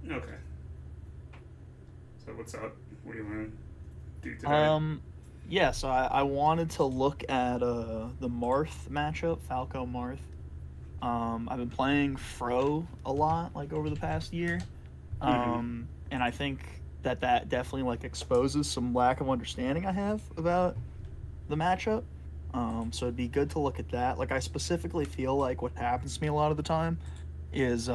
Okay. So what's up? What do you want to do today? Um, yeah, so I wanted to look at the Marth matchup, Falco Marth. I've been playing Fro a lot, like over the past year. Mm-hmm. And I think that definitely like exposes some lack of understanding I have about the matchup. So it'd be good to look at that. Like I specifically feel like what happens to me a lot of the time is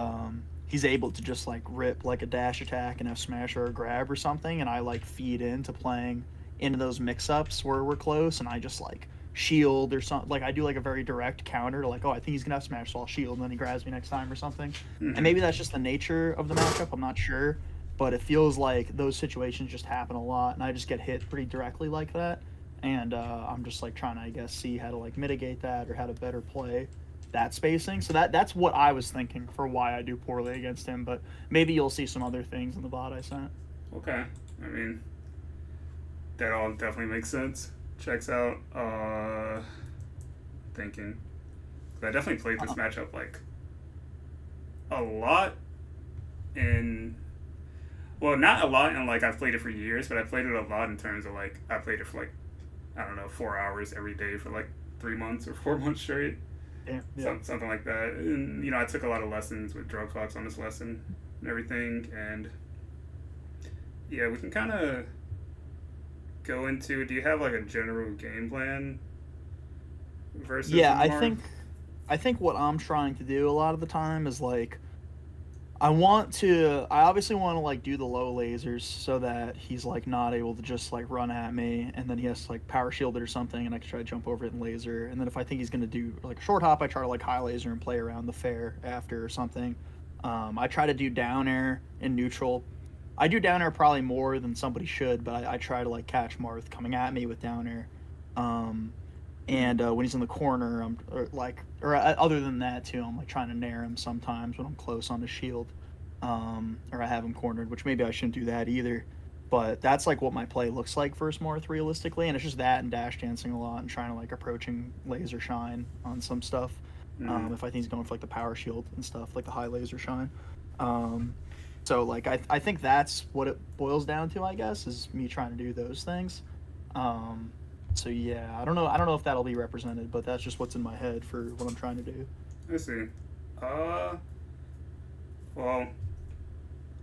he's able to just like rip like a dash attack and have smash or a grab or something, and I like feed into playing into those mix-ups where we're close, and I just like shield or something. Like I do like a very direct counter, like, oh, I think he's gonna have smash, so I'll shield, and then he grabs me next time or something. And Mm-hmm. maybe that's just the nature of the matchup. I'm not sure, but it feels like those situations just happen a lot, and I just get hit pretty directly like that. And I'm just like trying to, I guess, see how to like mitigate that or how to better play that spacing. So that's what I was thinking for why I do poorly against him. But maybe you'll see some other things in the bot I sent. Okay. I mean, that all definitely makes sense. Checks out. Thinking. I definitely played this Uh, matchup like a lot in. Well, not a lot, and like I've played it for years, but I played it a lot in terms of like I played it for like I don't know 4 hours every day for like 3 months or 4 months straight, yeah, yeah, something like that. And I took a lot of lessons with Drug Fox on this lesson and everything, and yeah, we can kind of go into. Do you have like a general game plan versus yeah. Marth? I think what I'm trying to do a lot of the time is like I want to. I obviously want to like do the low lasers so that he's like not able to just like run at me, and then he has to like power shield it or something, and I can try to jump over it and laser. And then if I think he's gonna do like a short hop, I try to like high laser and play around the fair after or something. I try to do down air in neutral. I do down air probably more than somebody should, but I try to like catch Marth coming at me with down air. Um, Mm-hmm. and when he's in the corner, I'm or other than that too, I'm like trying to nair him sometimes when I'm close on his shield, or I have him cornered, which maybe I shouldn't do that either. But that's like what my play looks like versus Marth realistically, and it's just that and dash dancing a lot and trying to like approaching laser shine on some stuff. Mm-hmm. If I think he's going for like the power shield and stuff, like the high laser shine. Um, so like I think that's what it boils down to, I guess, is me trying to do those things. Um, so yeah, I don't know if that'll be represented, but that's just what's in my head for what I'm trying to do. Let's see. Uh, well,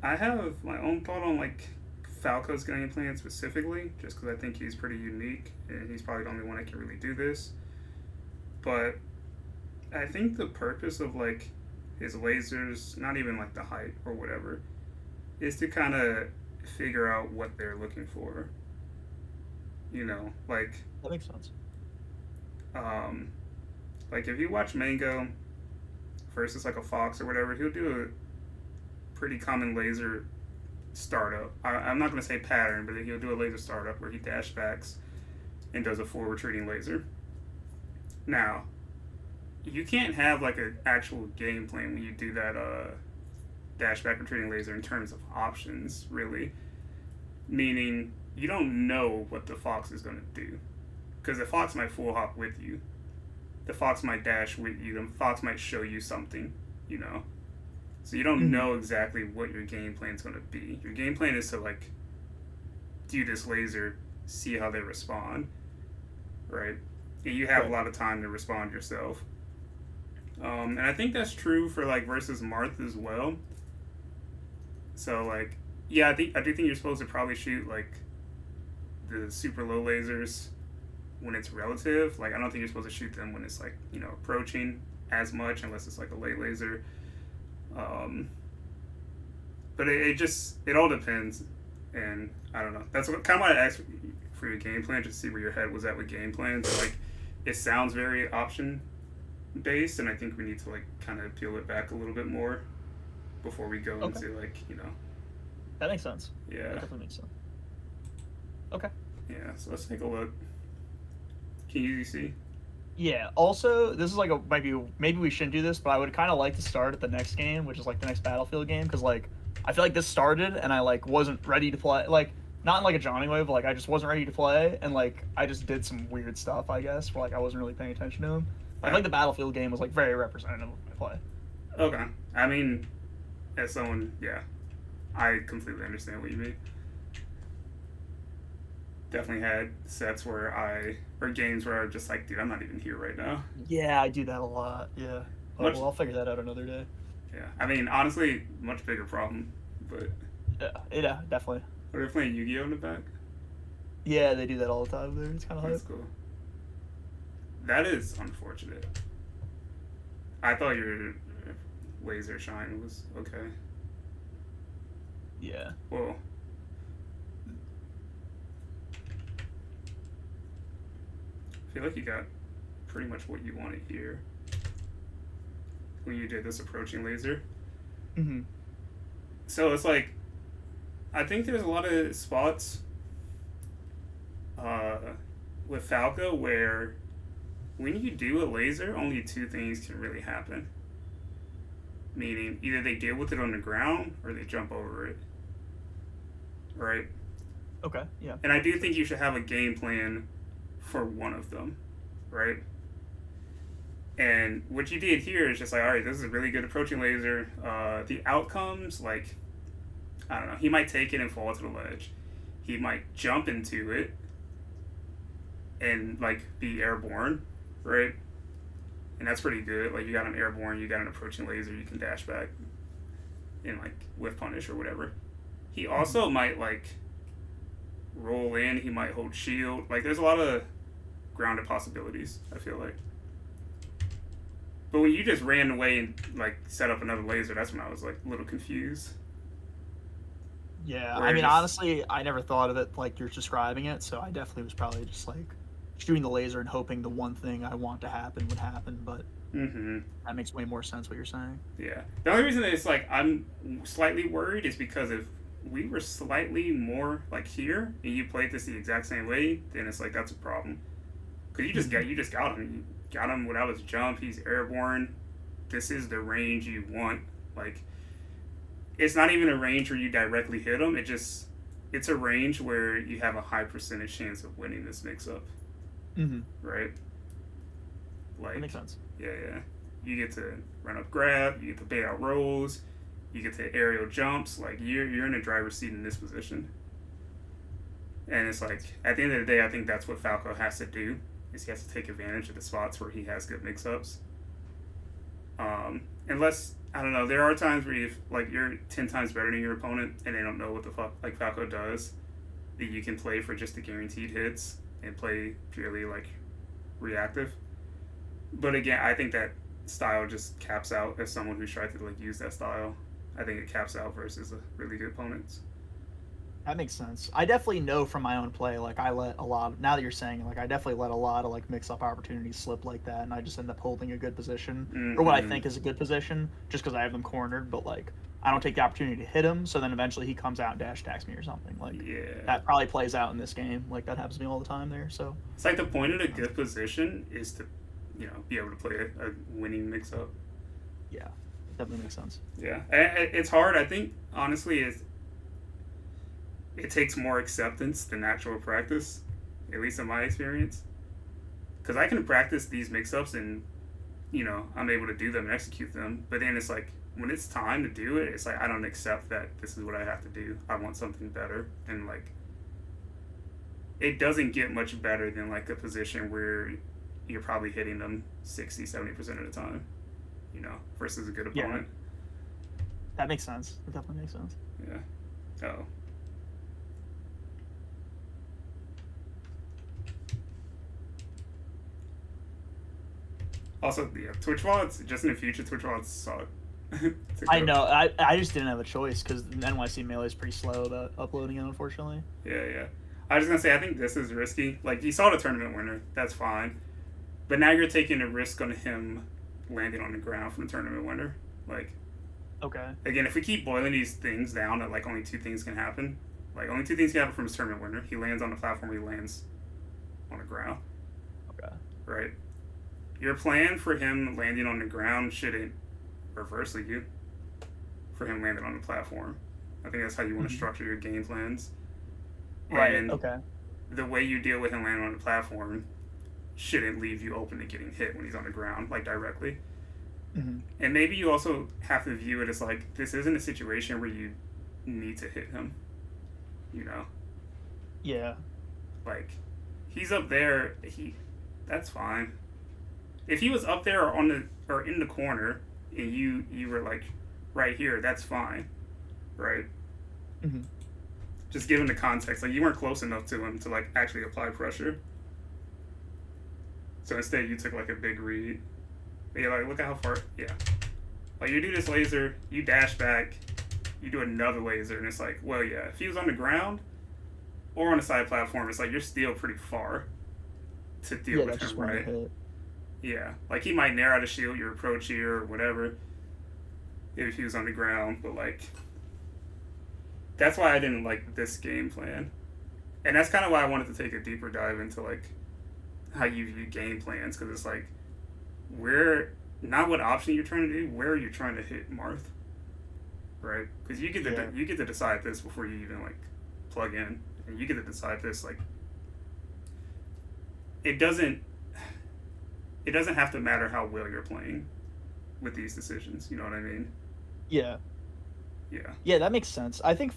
I have my own thought on like Falco's game plan specifically, just because I think he's pretty unique and he's probably the only one that can really do this. But I think the purpose of like his lasers, not even like the height or whatever, is to kind of figure out what they're looking for. Like That makes sense. um, like if you watch Mango versus like a Fox or whatever, he'll do a pretty common laser startup. I'm not going to say pattern, but he'll do a laser startup where he dash backs and does a forward retreating laser. Now, you can't have like an actual game plan when you do that dash back retreating laser in terms of options, really. Meaning, you don't know what the Fox is going to do. Because the Fox might full hop with you, the Fox might dash with you, the Fox might show you something, you know? So you don't Mm-hmm. know exactly what your game plan is going to be. Your game plan is to like do this laser, see how they respond, right? And you have a Right. lot of time to respond yourself. And I think that's true for like versus Marth as well. So like, yeah, I do think you're supposed to probably shoot like the super low lasers when it's relative. Like I don't think you're supposed to shoot them when it's like approaching as much unless it's like a late laser. Um, but it all depends, and I don't know. That's what kind of why I asked for your game plan, just to see where your head was at with game plans. And, like it sounds very option based, and I think we need to like kind of peel it back a little bit more before we go Okay, into like that makes sense. That yeah, definitely makes sense. Okay. yeah. So let's take a look. Can you see? Yeah. Also, this is like a maybe we shouldn't do this, but I would kind of like to start at the next game, which is like the next Battlefield game, because like I feel like this started and I like wasn't ready to play. Like not in like a Johnny way, but like I just wasn't ready to play, and like I just did some weird stuff, I guess, where like I wasn't really paying attention to him. I feel Uh, like the Battlefield game was like very representative of my play. okay. I mean, as someone, yeah. I completely understand what you mean. Definitely had sets where or games where I'm just like, dude, I'm not even here right now. Yeah, I do that a lot. Yeah. Oh, Much, well, I'll figure that out another day. yeah. I mean, honestly, much bigger problem. But Yeah, definitely. we're playing Yu-Gi-Oh in the back. Yeah, they do that all the time there. It's kind of That's hype. cool. That is unfortunate. I thought your laser shine was okay. Yeah. Well, I feel like you got pretty much what you wanted here when you did this approaching laser. Mm-hmm. So it's like, I think there's a lot of spots uh, with Falco where when you do a laser, only two things can really happen. Meaning, either they deal with it on the ground or they jump over it. Right? Okay. Yeah. And I do think you should have a game plan for one of them. Right? And what you did here is just like, all right, this is a really good approaching laser. The outcomes, like, I don't know, he might take it and fall to the ledge. He might jump into it and, like, be airborne, right? And that's pretty good. Like, you got an airborne, you got an approaching laser, you can dash back and, like, whiff punish or whatever. He also might, like, roll in, he might hold shield. Like, there's a lot of grounded possibilities, I feel like. But when you just ran away and like set up another laser, that's when I was like a little confused. Yeah. Where I mean, just honestly, I never thought of it like you're describing it, so I definitely was probably just like shooting the laser and hoping the one thing I want to happen would happen. But mm-hmm. that makes way more sense what you're saying. Yeah. The only reason that it's like I'm slightly worried is because if we were slightly more like here and you played this the exact same way, then it's like that's a problem. Cause you just got him. You got him without his jump. He's airborne. This is the range you want. Like, it's not even a range where you directly hit him. It's a range where you have a high percentage chance of winning this mix-up. Mm-hmm. Right? Like, That makes sense. yeah. You get to run up grab. You get to bait out rolls. You get to aerial jumps. Like, you're in a driver's seat in this position. And it's like, at the end of the day, I think that's what Falco has to do. Is he has to take advantage of the spots where he has good mix-ups. Unless, I don't know, there are times where you're 10 times better than your opponent and they don't know what the fuck like Falco does, that you can play for just the guaranteed hits and play purely like reactive. But again, I think that style just caps out as someone who's tried to like use that style. I think it caps out versus really good opponents. That makes sense. I definitely know from my own play, like I let a lot. Now that you're saying, like I definitely let a lot of like mix-up opportunities slip like that, and I just end up holding a good position or what I think is a good position, just because I have them cornered. But like I don't take the opportunity to hit him, so then eventually he comes out and dash attacks me or something. Like that probably plays out in this game. Like that happens to me all the time there. So it's like the point of a good position is to, be able to play a winning mix-up. Yeah, it definitely makes sense. Yeah, it's hard. I think honestly, it takes more acceptance than actual practice, at least in my experience. Because I can practice these mix-ups and, I'm able to do them and execute them. But then it's like, when it's time to do it, it's like, I don't accept that this is what I have to do. I want something better. And, like, it doesn't get much better than, like, a position where you're probably hitting them 60, 70% of the time, versus a good opponent. Yeah. That makes sense. It definitely makes sense. Yeah. Oh. Also, yeah, Twitch wallets, just in the future, Twitch wallets suck. I know. I just didn't have a choice because NYC Melee is pretty slow about uploading it, unfortunately. Yeah. I was going to say, I think this is risky. Like, you saw the tournament winner. That's fine. But now you're taking a risk on him landing on the ground from the tournament winner. Like, okay. Again, if we keep boiling these things down that, like, only two things can happen. Like, only two things can happen from his tournament winner. He lands on the platform, he lands on the ground. Okay. Right? Your plan for him landing on the ground shouldn't reverse you for him landing on the platform. I think that's how you want to structure your game plans. Right, and okay. The way you deal with him landing on the platform shouldn't leave you open to getting hit when he's on the ground, like directly. Mm-hmm. And maybe you also have to view it as like, this isn't a situation where need to hit him. You know, Yeah. like he's up there. That's fine. If he was up there or on the or in the corner, and you were like right here, that's fine, right? Hmm. Just given the context, like you weren't close enough to him to like actually apply pressure. So instead, you took like a big read. But you're like, look at how far. Yeah, like you do this laser, you dash back, you do another laser, and it's like, well, yeah, if he was on the ground or on a side platform, it's like you're still pretty far to deal Yeah, with that's just him, one right? hit. Yeah, like he might narrow the shield your approach here or whatever if he was on the ground, but like that's why I didn't like this game plan, and that's kind of why I wanted to take a deeper dive into like how you view game plans because it's like where not what option you're trying to do, where you're trying to hit Marth, right? Because Yeah. you get to decide this before you even like plug in, and you get to decide this like it doesn't it doesn't have to matter how well you're playing with these decisions. You know what I mean? Yeah. Yeah. Yeah, that makes sense. I think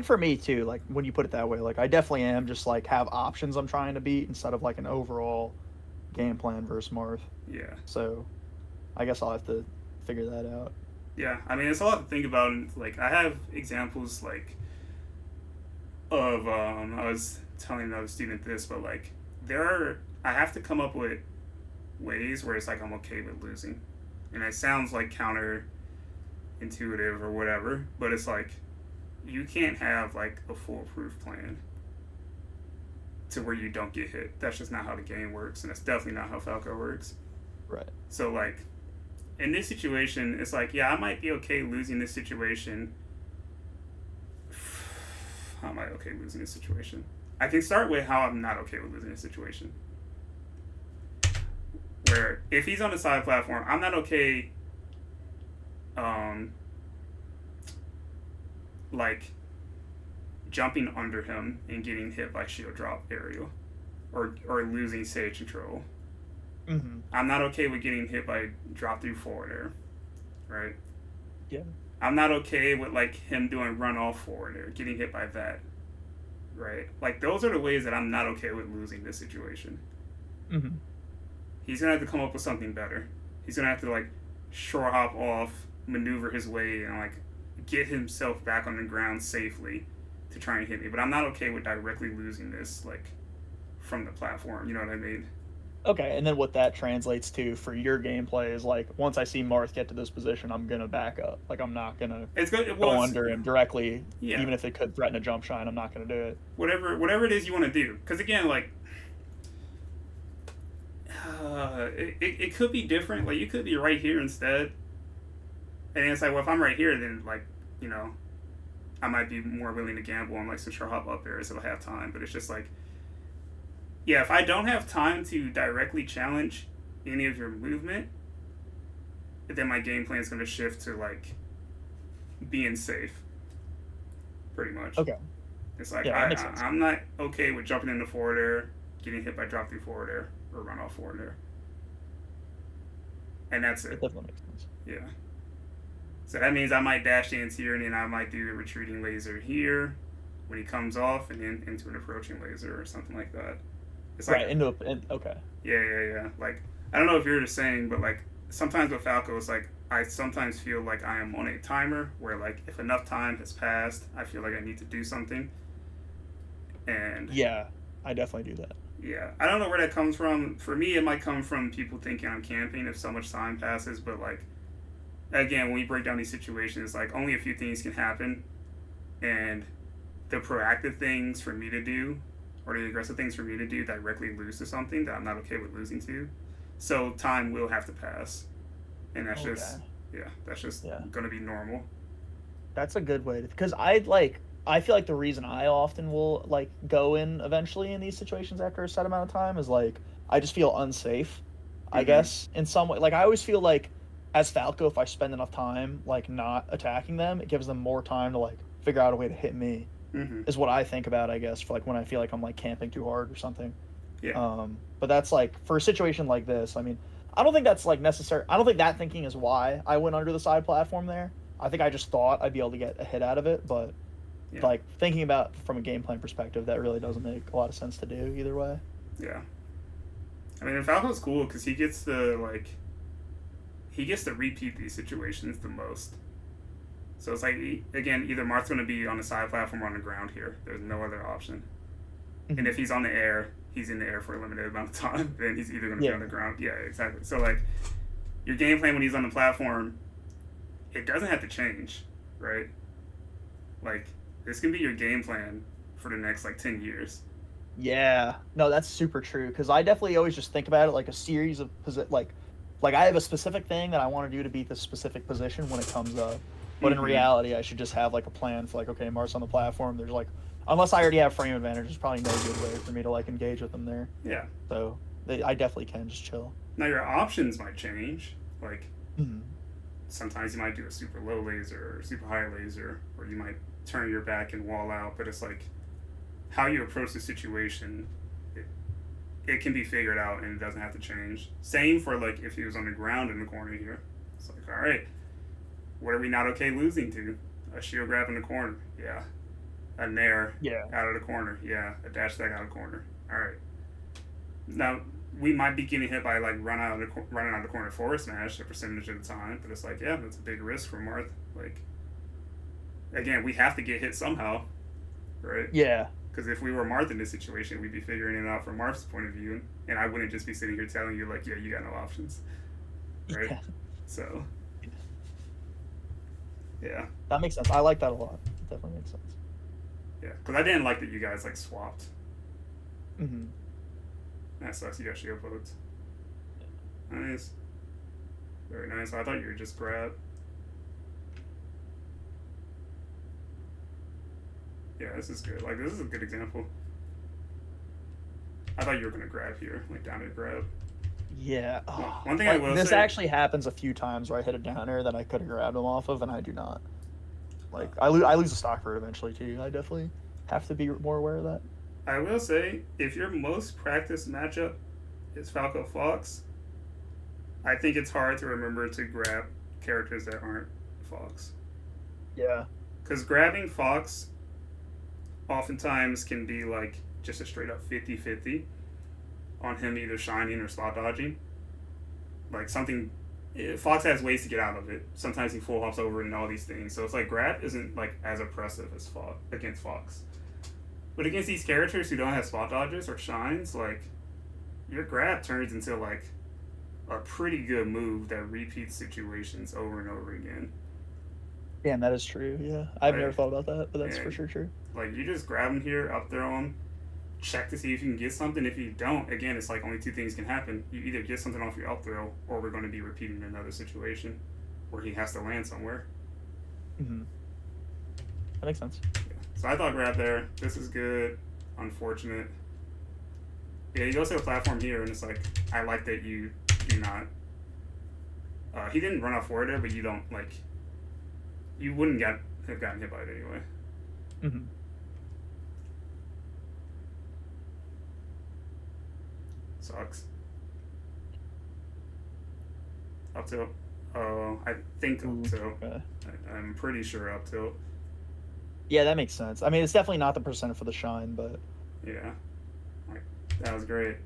for me too, like when you put it that way, like I definitely am just like have options I'm trying to beat instead of like an overall game plan versus Marth. Yeah. So I guess I'll have to figure that out. Yeah. I mean, it's a lot to think about. And, like, I have examples like of I was telling another student this, but like there are I have to come up with ways where it's like I'm okay with losing, and it sounds like counter intuitive or whatever, but it's like you can't have like a foolproof plan to where you don't get hit. That's just not how the game works, and that's definitely not how Falco works. Right. So like in this situation, it's like yeah, I might be okay losing this situation. How am I okay losing this situation? I can start with how I'm not okay with losing this situation. Where if he's on the side platform, I'm not okay. Um, like jumping under him and getting hit by shield drop aerial, or losing stage control. Mm-hmm. I'm not okay with getting hit by drop through forward air, right? Yeah. I'm not okay with like him doing run off forward air, getting hit by that, right? Like those are the ways that I'm not okay with losing this situation. Mm-hmm. He's gonna have to come up with something better. He's gonna have to like shore hop off, maneuver his way, and like get himself back on the ground safely to try and hit me. But I'm not okay with directly losing this like from the platform. You know what I mean? Okay, and then what that translates to for your gameplay is like once I see Marth get to this position, I'm gonna back up. Like I'm not gonna It's good. go Well, it's under him directly, yeah. even if it could threaten a jump shine. I'm not gonna do it. Whatever it is you want to do. Because again, like it could be different. Like you could be right here instead, and it's like, well, if I'm right here, then like you know, I might be more willing to gamble on like Central Hop up there, so I'll have time. But it's just like, yeah, if I don't have time to directly challenge any of your movement, then my game plan is going to shift to like being safe, pretty much. Okay. It's like Yeah, that makes sense. I'm not okay with jumping into forward air, getting hit by drop through forward air or run off forward air, and that's It it. definitely makes sense. Yeah. So that means I might dash the here, and then I might do a retreating laser here when he comes off, and then into an approaching laser or something like that. It's like Right, okay. yeah. Like I don't know if you're the same, but like sometimes with Falco, it's like I sometimes feel like I am on a timer where like if enough time has passed, I feel like I need to do something. And Yeah, I definitely do that. yeah, I don't know where that comes from. For me, it might come from people thinking I'm camping if so much time passes. But like again, when we break down these situations, like only a few things can happen, and the proactive things for me to do or the aggressive things for me to do directly lose to something that I'm not okay with losing to. So time will have to pass, and that's just that's just Yeah. gonna be normal. That's a good way to, because I feel like the reason I often will like go in eventually in these situations after a set amount of time is like I just feel unsafe. I Mm-hmm. guess in some way, like I always feel like as Falco, if I spend enough time like not attacking them, it gives them more time to like figure out a way to hit me. Mm-hmm. Is what I think about, I guess, for like when I feel like I'm like camping too hard or something. Yeah. But that's like for a situation like this. I mean, I don't think that's like necessary. I don't think that thinking is why I went under the side platform there. I think I just thought I'd be able to get a hit out of it, but Yeah, like thinking about from a game plan perspective, that really doesn't make a lot of sense to do either way. yeah. I mean, Falco's cool because he gets to repeat these situations the most. So it's like again, either Marth's going to be on the side platform or on the ground here. There's no other option. And if Mhm. he's on the air, he's in the air for a limited amount of time. Then he's either going to be Yeah, on the ground. Yeah, exactly. So like your game plan when he's on the platform, it doesn't have to change, right? Like this can be your game plan for the next like 10 years. yeah. No, that's super true because I definitely always just think about it like a series of like I have a specific thing that I want to do to beat this specific position when it comes up. But in Mm-hmm. reality, I should just have like a plan for like, okay, Mars on the platform. There's like, unless I already have frame advantage, there's probably no good way for me to like engage with them there. Yeah. So I definitely can just chill. Now your options might change. Like Mhm. sometimes you might do a super low laser or super high laser, or you might turn your back and wall out. But it's like how you approach the situation. It, it can be figured out and it doesn't have to change. Same for like if he was on the ground in the corner here. It's like, all right, what are we not okay losing to? A shield grab in the corner, yeah. A nair Yeah. out of the corner, yeah. A dash stack out of the corner. All right. Now we might be getting hit by like running out of the corner forward smash a percentage of the time, but it's like yeah, that's a big risk for Marth. Like again, we have to get hit somehow, right? Yeah. Because if we were Marth in this situation, we'd be figuring it out from Marth's point of view, and I wouldn't just be sitting here telling you like, yeah, you got no options, right? Yeah. So yeah, That makes sense. I like that a lot. It definitely makes sense. yeah. Because I didn't like that you guys like swapped. Hmm. That sucks. You got shield podes. Nice, very nice. I thought you would just grab. Yeah, this is good. Like this is a good example. I thought you were gonna grab here, like down to grab. Yeah. One thing I Like will this say, actually happens a few times where I hit a downer that I could have grabbed them off of, and I do not. uh, Like I lose a stock for it eventually too. I definitely have to be more aware of that. I will say, if your most practiced matchup is Falco Fox, I think it's hard to remember to grab characters that aren't Fox. Yeah. Because grabbing Fox oftentimes can be like just a straight up 50-50 on him either shining or spot dodging. Like something. Fox has ways to get out of it. Sometimes he full hops over and all these things. So it's like grab isn't like as oppressive as Fox against Fox. But against these characters who don't have spot dodges or shines, like your grab turns into like a pretty good move that repeats situations over and over again. Damn, that is true. Yeah, I've never Like, thought about that, but that's yeah, for sure true. like you just grab him here, up throw him, check to see if you can get something. If you don't, again, it's like only two things can happen. You either get something off your up throw, or we're going to be repeating another situation where he has to land somewhere. Hmm. That makes sense. Yeah. So I thought grab there. This is good. Unfortunate. Yeah, he goes to the platform here, and it's like I like that you do not. He didn't run off forward there, but you don't like. You wouldn't have gotten hit by it anyway. Hmm. Sucks. Up tilt. Oh, I think up tilt. Okay. I'm pretty sure up tilt. Yeah, that makes sense. I mean, it's definitely not the percent for the shine, but Yeah. Like, that was great.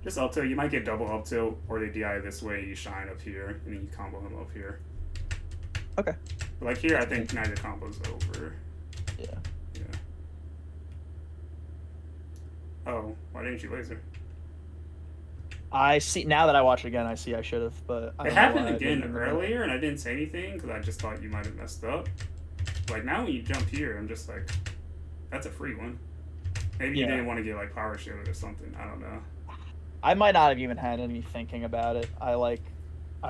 Just up tilt. You might get double up tilt, or they DI this way. You shine up here, and then you combo him up here. okay. But like here, I think neither combo's over. Yeah. Yeah. Oh, why didn't you laser? I see now that I watch it again. I see I should have, but I It don't know happened why I again didn't. earlier, and I didn't say anything because I just thought you might have messed up. Like now, when you jump here, I'm just like, that's a free one. Maybe you Yeah. didn't want to get like power shielded or something. I don't know. I might not have even had any thinking about it. I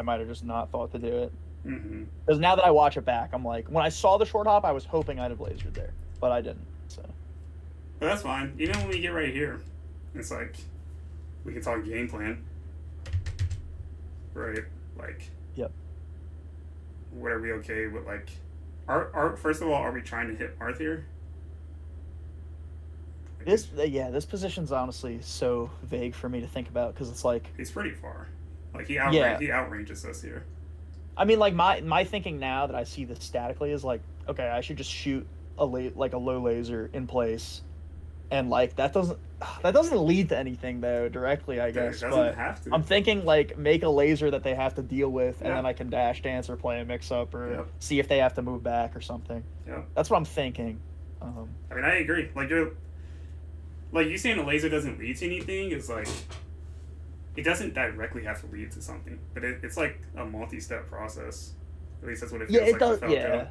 might have just not thought to do it. Mm-hmm. Because now that I watch it back, I'm like, when I saw the short hop, I was hoping I'd have lasered there, but I didn't. So. But that's fine. Even when we get right here, it's like we can talk game plan, right? Like, Yep. what are we okay with? Like, are first of all, are we trying to hit Marth here? This position's honestly so vague for me to think about because it's like, He's pretty far. Like he yeah, outranges us here. I mean, like my thinking now that I see this statically is like, okay, I should just shoot like a low laser in place, and like that doesn't lead to anything though directly, I It guess. doesn't But have to. I'm thinking like make a laser that they have to deal with, and Yeah. then I can dash dance or play a mix up or Yep. see if they have to move back or something. Yep. That's what I'm thinking. I mean, I agree. Like you saying a laser doesn't lead to anything is like it doesn't directly have to lead to something, but it's like a multi-step process. At least that's what it Yeah, feels it like does. with Falco. Yeah,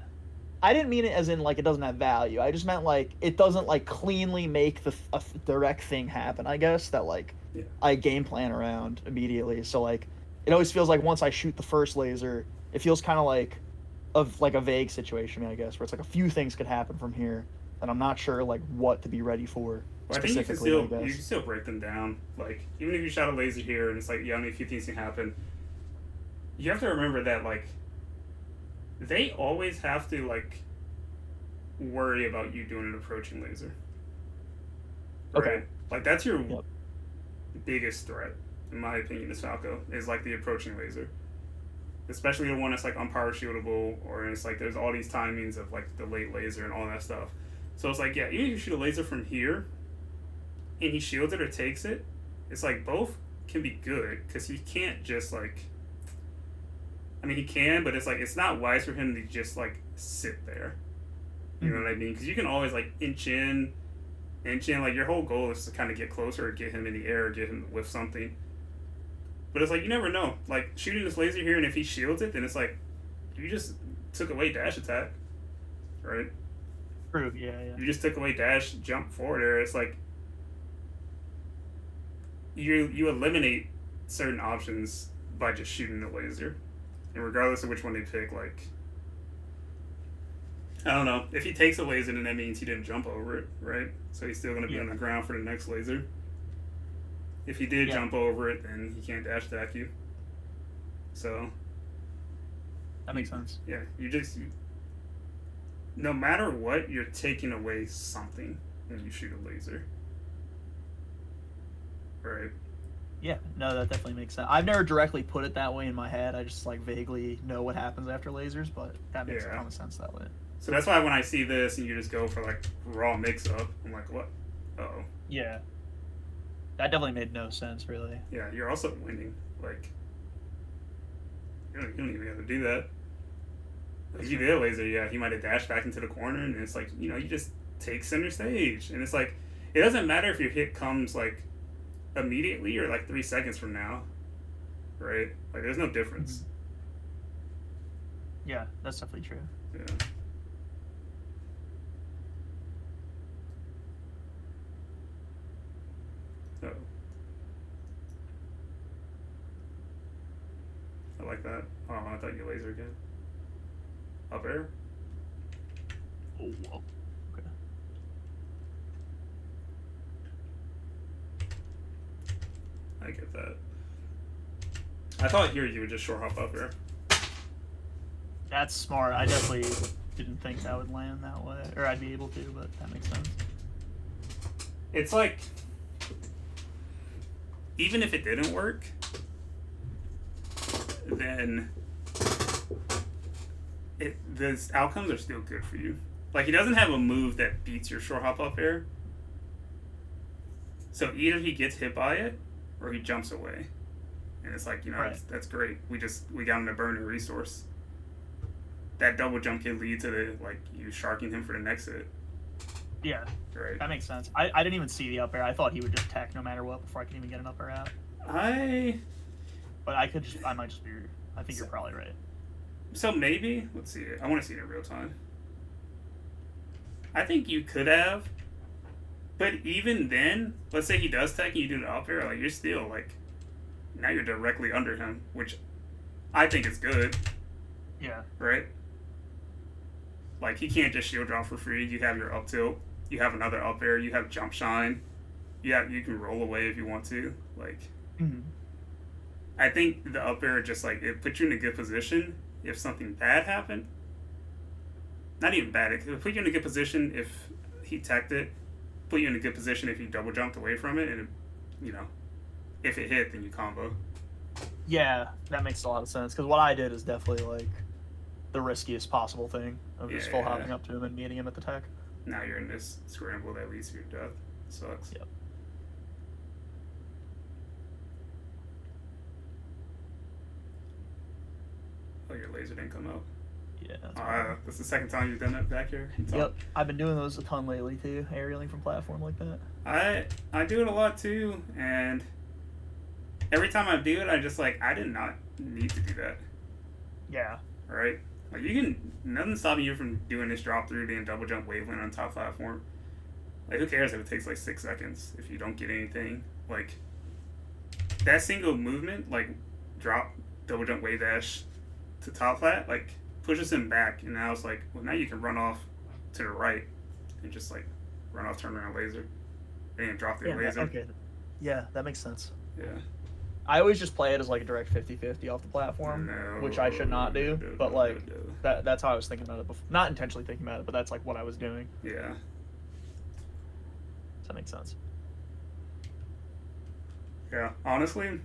I didn't mean it as in like it doesn't have value. I just meant like it doesn't like cleanly make a direct thing happen. I guess that like Yeah. I game plan around immediately. So like it always feels like once I shoot the first laser, it feels kind of like a vague situation. I guess where it's like a few things could happen from here, and I'm not sure like what to be ready for Well, I think specifically. I you guess. can still break them down. Like even if you shot a laser here and it's like yeah, only a few things can happen. You have to remember that like they always have to like worry about you doing an approaching laser. Right? Okay. Like that's your Yep. biggest threat, in my opinion, is Falco, is like the approaching laser. Especially the one that's like unpower shieldable, or it's like there's all these timings of like the late laser and all that stuff. So it's like, yeah, even if you shoot a laser from here and he shields it or takes it, it's like both can be good because he can't just like. I mean, he can, but it's like it's not wise for him to just like sit there. You know what I mean? Because you can always like inch in. Like your whole goal is to kind of get closer or get him in the air or get him with something. But it's like you never know. Like shooting this laser here, and if he shields it, then it's like you just took away dash attack, right? True. Yeah. You just took away dash jump forward there. It's like you eliminate certain options by just shooting the laser, and regardless of which one they pick, like I don't know. If he takes a laser, then that means he didn't jump over it, right? So he's still going to be on the ground for the next laser. If he did jump over it, then he can't dash attack you. So That makes sense. yeah, no matter what, you're taking away something when you shoot a laser, right? Yeah, no, that definitely makes sense. I've never directly put it that way in my head. I just like vaguely know what happens after lasers, but that makes a ton of sense that way. So that's why when I see this and you just go for like raw mix up, I'm like, what? Uh-oh. Yeah. That definitely made no sense, really. Yeah, you're also winning. Like, you don't even have to do that. Like, if you did a laser, yeah, he might have dashed back into the corner, and it's like, you just take center stage. And it's like, it doesn't matter if your hit comes like immediately or like 3 seconds from now, right? Like, there's no difference. Yeah, that's definitely true. Yeah. Oh. I like that. Oh, I thought you laser again. Up air? Oh, whoa. Okay. I get that. I thought here you would just short hop up air. That's smart. I definitely didn't think that would land that way, or I'd be able to, but that makes sense. It's like, even if it didn't work, then the outcomes are still good for you. Like, he doesn't have a move that beats your short hop up air. So either he gets hit by it, or he jumps away. And it's like, Right. that's great. We got him to burn a resource. That double jump can lead to you sharking him for the next hit. Yeah, Right. that makes sense. I didn't even see the up air. I thought he would just tech no matter what before I could even get an up air out. But I might just be. I think you're probably right. So maybe, let's see it. I want to see it in real time. I think you could have, but even then, let's say he does tech and you do the up air, you're still now you're directly under him, which I think is good. Yeah. Right? Like, he can't just shield drop for free. You have your up tilt. You have another up air. You have jump shine. You can roll away if you want to. I think the up air just it puts you in a good position if something bad happened. Not even bad. It put you in a good position if he teched it. Put you in a good position if you double jumped away from it, and if it hit, then you combo. Yeah, that makes a lot of sense. Because what I did is definitely like the riskiest possible thing of just full Yeah. hopping up to him and meeting him at the tech. Now you're in this scramble that leads to your death. Sucks. Yep. Oh, your laser didn't come out. Yeah. That's the second time you've done that back here. Yep. I've been doing those a ton lately too, aerialing from platform like that. I do it a lot too, and every time I do it, I just like I did not need to do that. Yeah. Right? Like you can nothing's stopping you from doing this drop through and double jump waveland on top platform. Like who cares if it takes like 6 seconds if you don't get anything? Like that single movement, like drop, double jump, wave dash to top flat, like pushes him back, and now it's like, well, now you can run off to the right and just like run off, turn around laser, and drop through laser. Okay. Yeah, that makes sense. Yeah. I always just play it as like a direct 50-50 off the platform, which I should not do. But like that's how I was thinking about it before. Not intentionally thinking about it, but that's like what I was doing. Yeah. Does that make sense? Yeah. Honestly,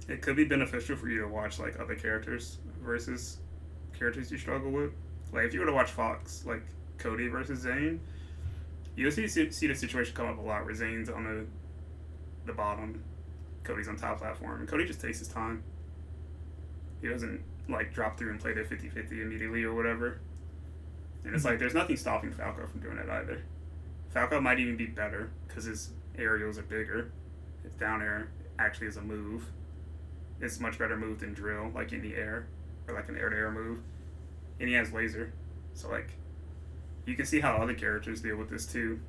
it could be beneficial for you to watch like other characters versus characters you struggle with. Like if you were to watch Fox, like Cody versus Zane, you'll see the situation come up a lot where Zane's on the bottom, Cody's on top platform, and Cody just takes his time. He doesn't like drop through and play the 50-50 immediately or whatever. And it's like there's nothing stopping Falco from doing that either. Falco might even be better because his aerials are bigger. His down air actually is a move. It's a much better move than drill, like in the air, or like an air-to-air move. And he has laser. So like you can see how other characters deal with this too.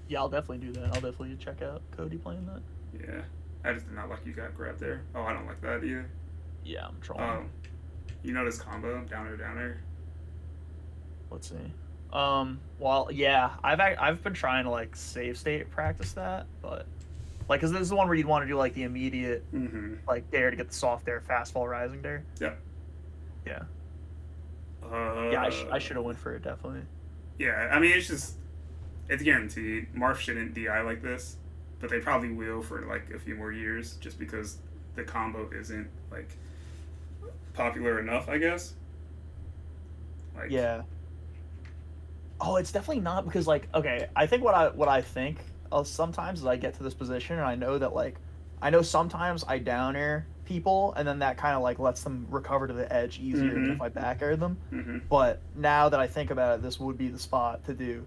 Yeah, I'll definitely do that. I'll definitely check out Cody playing that. Yeah. I just did not like you got grabbed there. Oh, I don't like that either. Yeah, I'm trolling. You know this combo, down air. Let's see. Well, yeah, I've been trying to like save state practice that, but like, cause this is the one where you'd want to do like the immediate like dare to get the soft dare, fast fall, rising dare. Yeah. Yeah. Yeah, I should have went for it definitely. Yeah, I mean it's guaranteed. Marth shouldn't DI like this, but they probably will for like a few more years, just because the combo isn't like popular enough, I guess. Like, yeah. Oh, it's definitely not because like okay, I think what I think sometimes is I get to this position and I know that like I know sometimes I down air people and then that kind of like lets them recover to the edge easier than if I back air them. But now that I think about it, this would be the spot to do.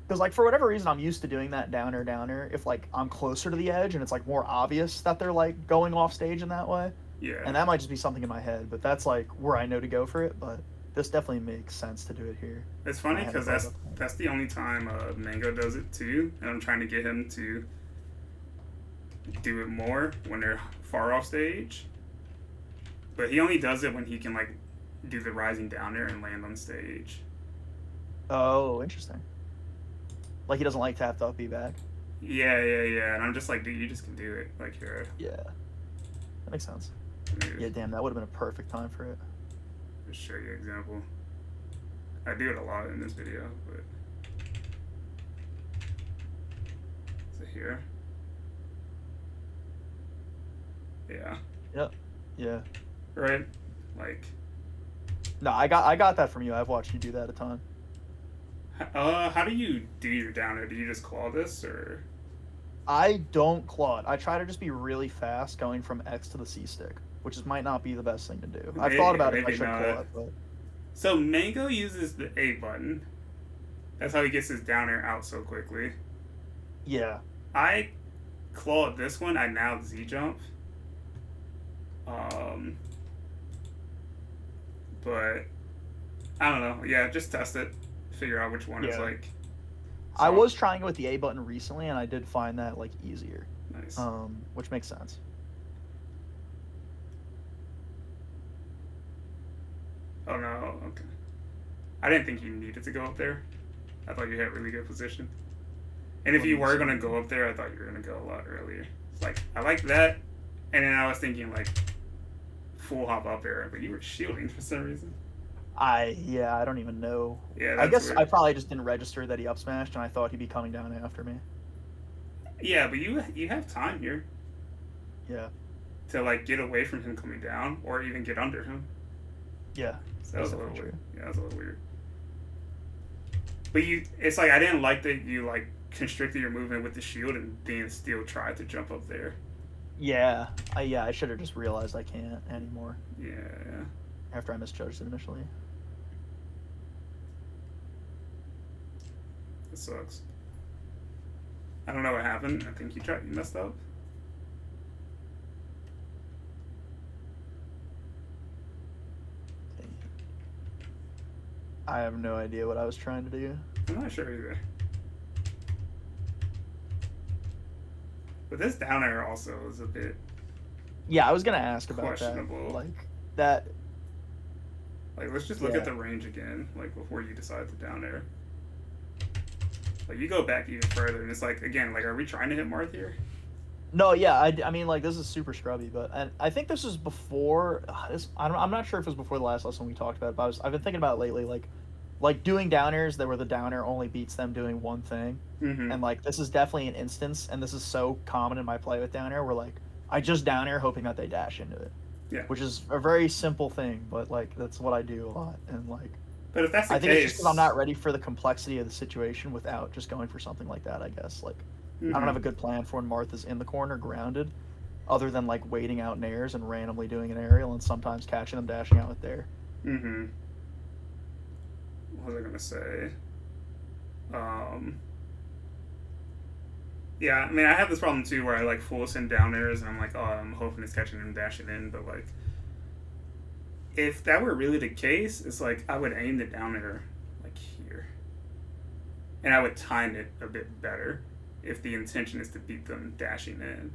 Because like for whatever reason I'm used to doing that down air if like I'm closer to the edge and it's like more obvious that they're like going off stage in that way. Yeah. And that might just be something in my head, but that's like where I know to go for it, but this definitely makes sense to do it here. It's funny because that's the only time Mango does it too, and I'm trying to get him to do it more when they're far off stage. But he only does it when he can like do the rising down air and land on stage. Oh, interesting. Like he doesn't like to have to up B back. Yeah. And I'm just like, dude, you just can do it. Like here. Yeah. That makes sense. Yeah, damn, that would have been a perfect time for it. Just show you an example. I do it a lot in this video, but is it here? Yeah. Yep. Yeah. Right? Like no, I got that from you. I've watched you do that a ton. How do you do your down air? Do you just claw this or? I don't claw it. I try to just be really fast going from X to the C stick, which might not be the best thing to do. I've thought about it if I should claw it, but so Mango uses the A button. That's how he gets his down air out so quickly. Yeah. I clawed this one. I now Z jump. But I don't know. Yeah, just test it. Figure out which one is like. So, I was trying it with the A button recently, and I did find that like easier. Nice. Which makes sense. Oh no. Okay. I didn't think you needed to go up there. I thought you had really good position. And if you were gonna go up there, I thought you were gonna go a lot earlier. It's like I like that, and then I was thinking like full hop up air, but you were shielding for some reason. I don't even know. Yeah, I that's guess I weird. probably just didn't register that he up smashed, and I thought he'd be coming down after me. Yeah, but you have time here Yeah, to like get away from him coming down, or even get under him. yeah, So that that's was a little definitely weird. true. Yeah, that was a little weird. But it's like I didn't like that you like constricted your movement with the shield and then still tried to jump up there. Yeah, I should have just realized I can't anymore Yeah, yeah. after I misjudged it initially. It sucks. I don't know what happened. I think you messed up. I have no idea what I was trying to do. I'm not sure either. But this down air also is a bit Yeah, I was gonna ask about that. questionable. That. Like, let's just look at Yeah. the range again, like before you decide to down air. Like, you go back even further, and it's like, again, like, are we trying to hit Marth here? No, yeah, I mean, like, this is super scrubby, but and I think this is before. I'm not sure if it was before the last lesson we talked about it, but I've been thinking about it lately, like doing down airs that where the down air only beats them doing one thing, Mm-hmm. and like this is definitely an instance, and this is so common in my play with down air where like I just down air hoping that they dash into it, Yeah. which is a very simple thing, but like that's what I do a lot, and like But if that's the I think it's just because I'm case, not ready for the complexity of the situation without just going for something like that. I guess like I don't mm-hmm. have a good plan for when Martha's in the corner grounded, other than like waiting out nairs and randomly doing an aerial and sometimes catching them dashing out with there. Mm-hmm. What was I gonna say? Um, yeah, I mean, I have this problem too where I like full send down airs, and I'm like, oh, I'm hoping it's catching him dashing in, but like, if that were really the case, it's like I would aim the down air like here, and I would time it a bit better if the intention is to beat them dashing in.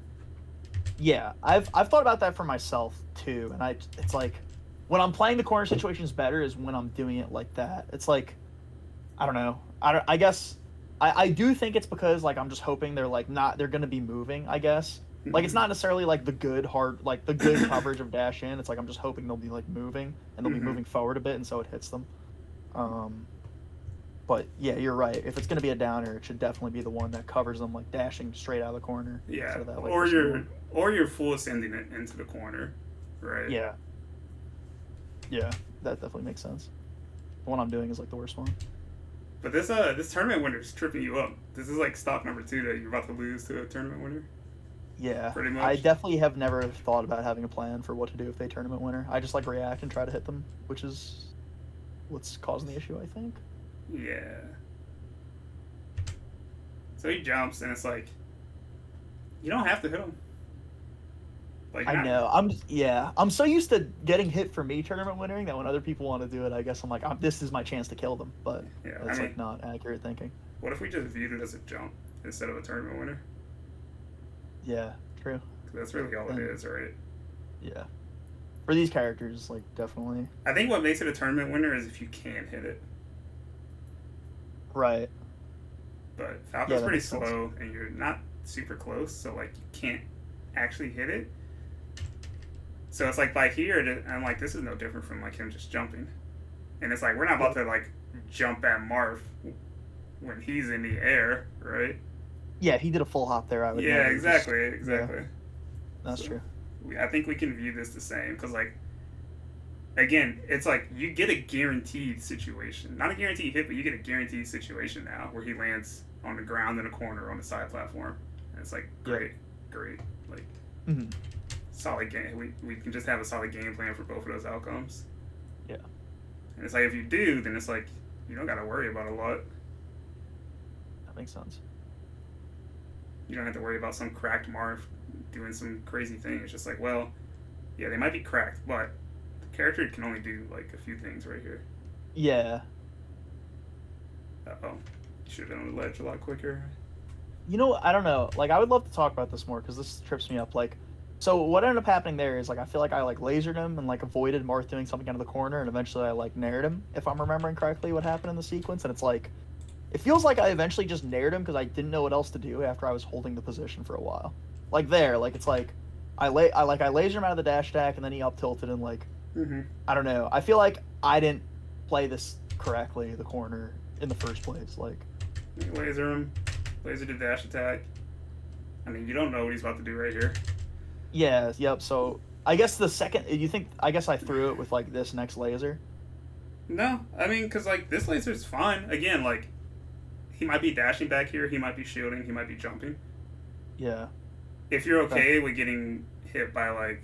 Yeah, I've thought about that for myself too, and it's like when I'm playing the corner situations better is when I'm doing it like that. It's like I don't know. I guess I do think it's because like I'm just hoping they're gonna be moving. I guess like it's Mm-hmm. not necessarily like the good coverage of dash in. It's like I'm just hoping they'll be like moving and they'll be Mm-hmm. moving forward a bit, and so it hits them. Um, but yeah, you're right. If it's gonna be a downer, it should definitely be the one that covers them like dashing straight out of the corner Yeah, instead of that like or pursuing. you're full sending it into the corner, right? Yeah, yeah, that definitely makes sense. The one I'm doing is like the worst one. But this tournament winner is tripping you up. This is like stock number 2 that you're about to lose to a tournament winner, Yeah, pretty I much. definitely have never thought about having a plan for what to do if they tournament winner. I just like react and try to hit them, which is what's causing the issue, I think. Yeah. So he jumps, and it's like you don't have to hit him. Like I not. know. I'm so used to getting hit for me tournament winnering that when other people want to do it, I guess I'm like, this is my chance to kill them. But Yeah, I that's mean, like not accurate thinking. what if we just viewed it as a jump instead of a tournament winner? Yeah, true. 'Cause that's really all it And is, right? yeah, for these characters, like definitely I think what makes it a tournament winner is if you can hit it. right. But Yeah, Falco's that pretty makes sense. slow, and you're not super close, so like you can't actually hit it. So it's like by here, I'm like, this is no different from like him just jumping, and it's like we're not about Yep. to like jump at Marth when he's in the air, right? Yeah, he did a full hop there. I would Yeah, never just. exactly, Yeah, exactly. that's So true. I think we can view this the same because like again, it's like you get a guaranteed situation, not a guaranteed hit, but you get a guaranteed situation now where he lands on the ground in a corner on the side platform, and it's like Yep. great, great, like Hmm. solid game. We can just have a solid game plan for both of those outcomes. Yeah, And it's like if you do, then it's like you don't got to worry about a lot. that makes sense. You don't have to worry about some cracked Marth doing some crazy thing. It's just like, well, yeah, they might be cracked, but the character can only do like a few things right here. Yeah, Oh, should have been on the ledge a lot quicker. I don't know. Like, I would love to talk about this more because this trips me up. Like, so what ended up happening there is like I feel like I like lasered him and like avoided Marth doing something out of the corner, and eventually I like nared him. If I'm remembering correctly, what happened in the sequence, and it's like it feels like I eventually just nared him because I didn't know what else to do after I was holding the position for a while. Like there, like it's like I lasered him out of the dash attack, and then he up tilted and like Mm-hmm. I don't know. I feel like I didn't play this correctly, the corner in the first place. Like, Laser him, laser to dash attack. I mean, you don't know what he's about to do right here. yeah, yep. So I guess the second you think, I guess I threw it with like this next laser. No, I mean, because like this laser's fine. Again, like he might be dashing back here, he might be shielding, he might be jumping. Yeah. If you're okay with getting hit by like,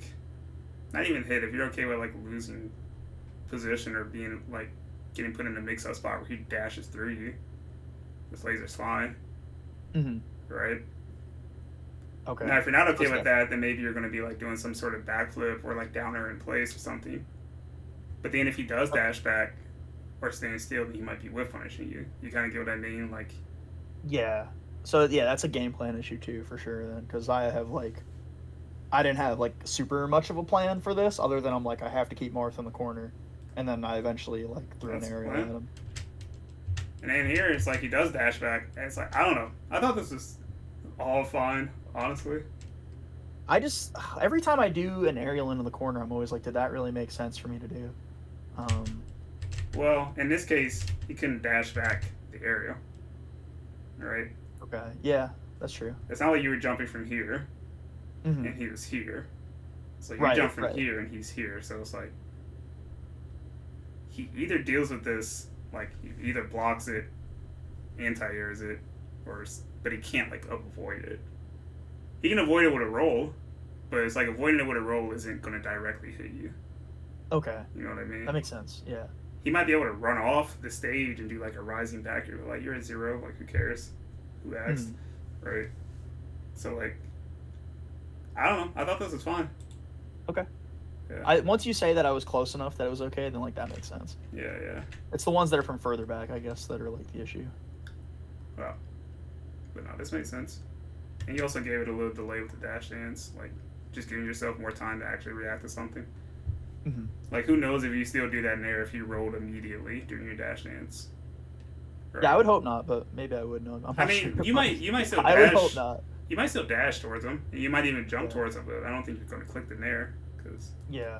not even hit, if you're okay with like losing position or being like getting put in a mix-up spot where he dashes through you, this laser's fine, right? Okay. Now, if you're not okay with that, then maybe you're going to be like doing some sort of backflip or like downer in place or something. But then if he does dash back or stand still, then he might be whiff punishing you. You kind of get what I mean? Like, Yeah. So yeah, that's a game plan issue too, for sure. Then, because I didn't have like super much of a plan for this, other than I'm like, I have to keep Marth in the corner, and then I eventually like threw an aerial at him. And then here it's like he does dash back, and it's like, I don't know. I thought this was all fine, honestly. I just, every time I do an aerial into the corner, I'm always like, did that really make sense for me to do? Well, in this case, he couldn't dash back the aerial. Right? Okay. Yeah, that's true. It's not like you were jumping from here, and he was here. So you jump from here, and he's here. So it's like, he either deals with this, like, he either blocks it, anti-airs it, but he can't, like, avoid it. He can avoid it with a roll, but it's like avoiding it with a roll isn't going to directly hit you. Okay. You know what I mean? That makes sense, yeah. He might be able to run off the stage and do, like, a rising back. You're like, you're at 0, like, who cares? Who asked? Right? So, like, I don't know. I thought this was fine. Okay. Yeah. Once you say that I was close enough that it was okay, then, like, that makes sense. Yeah. It's the ones that are from further back, I guess, that are, like, the issue. Well, but no, this makes sense. And you also gave it a little delay with the dash dance, like, just giving yourself more time to actually react to something. Like, who knows if you still do that in air if you rolled immediately during your dash dance. Right? Yeah, I would hope not, but maybe I would know. I mean, sure. you might still dash. I would hope not. You might still dash towards them, and you might even jump towards them, but I don't think you're going to click the nair, because... Yeah.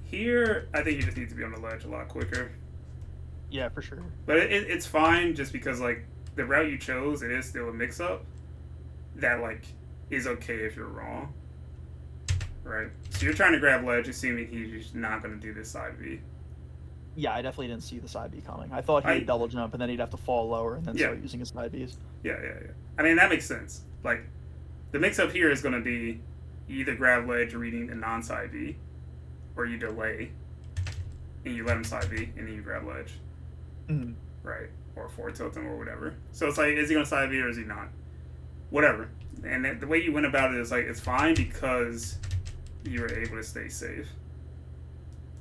Here, I think you just need to be on the ledge a lot quicker. Yeah, for sure. But it's fine, just because, like, the route you chose, it is still a mix-up that, like, is okay if you're wrong. Right? So you're trying to grab ledge, assuming he's not going to do this side B. Yeah, I definitely didn't see the side B coming. I thought he'd double jump, and then he'd have to fall lower and then start using his side Bs. Yeah. I mean, that makes sense. Like, the mix-up here is going to be you either grab ledge reading the non-side B, or you delay, and you let him side B, and then you grab ledge. Right? Or forward tilt him or whatever. So it's like, is he going to side B or is he not? Whatever. And the way you went about it is like, it's fine because you were able to stay safe.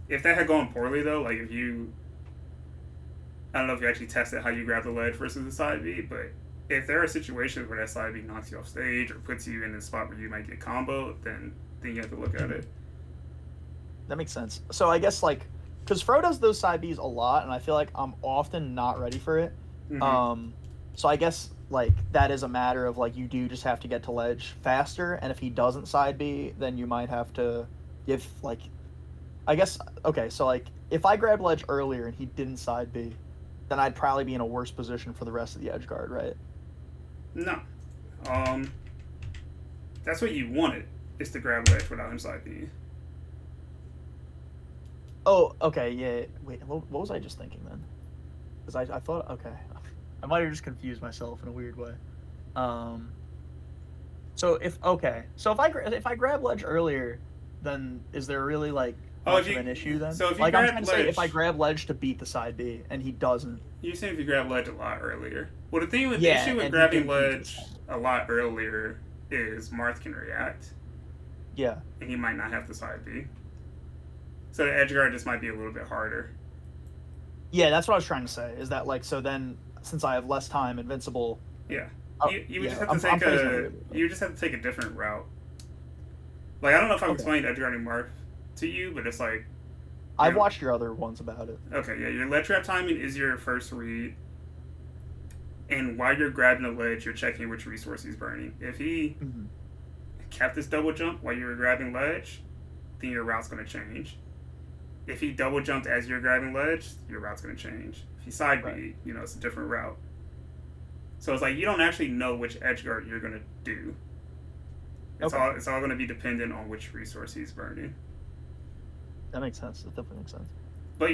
If that had gone poorly, though, like if you... I don't know if you actually tested how you grab the ledge versus the side B, but if there are situations where that side B knocks you off stage or puts you in a spot where you might get comboed, then you have to look at it. That makes sense. So I guess, like, because Fro does those side Bs a lot, and I feel like I'm often not ready for it. So I guess, like, that is a matter of, like, you do just have to get to ledge faster, and if he doesn't side B, then you might have to give, like... I guess, okay, so, like, if I grabbed ledge earlier and he didn't side B, then I'd probably be in a worse position for the rest of the edge guard, right? No. That's what you wanted, is to grab ledge without him side B. Oh, okay, yeah. Wait, what was I just thinking then? Because I thought, okay. I might have just confused myself in a weird way. So if I grab ledge earlier, then is there really, like, much of an issue then? So if you like, grab I'm trying to ledge, say, if I grab ledge to beat the side B and he doesn't. You're saying if you grab ledge a lot earlier. Well, the thing with the issue with grabbing ledge a lot earlier is Marth can react. Yeah. And he might not have the side B. So the edge guard just might be a little bit harder. Yeah, that's what I was trying to say. Is that, like, so then since I have less time, invincible. Yeah. You would just have to take a different route. Like, I don't know if I've explained edgeguarding Marth to you, but it's like... I've watched your other ones about it. Okay, yeah, your ledge trap timing is your first read. And while you're grabbing a ledge, you're checking which resource he's burning. If he kept this double jump while you were grabbing ledge, then your route's going to change. if he double jumped as you're grabbing ledge, your route's going to change. If he side Right. beat, it's a different route. So it's like you don't actually know which edge guard you're going to do. It's all going to be dependent on which resource he's burning. That makes sense. That definitely makes sense. But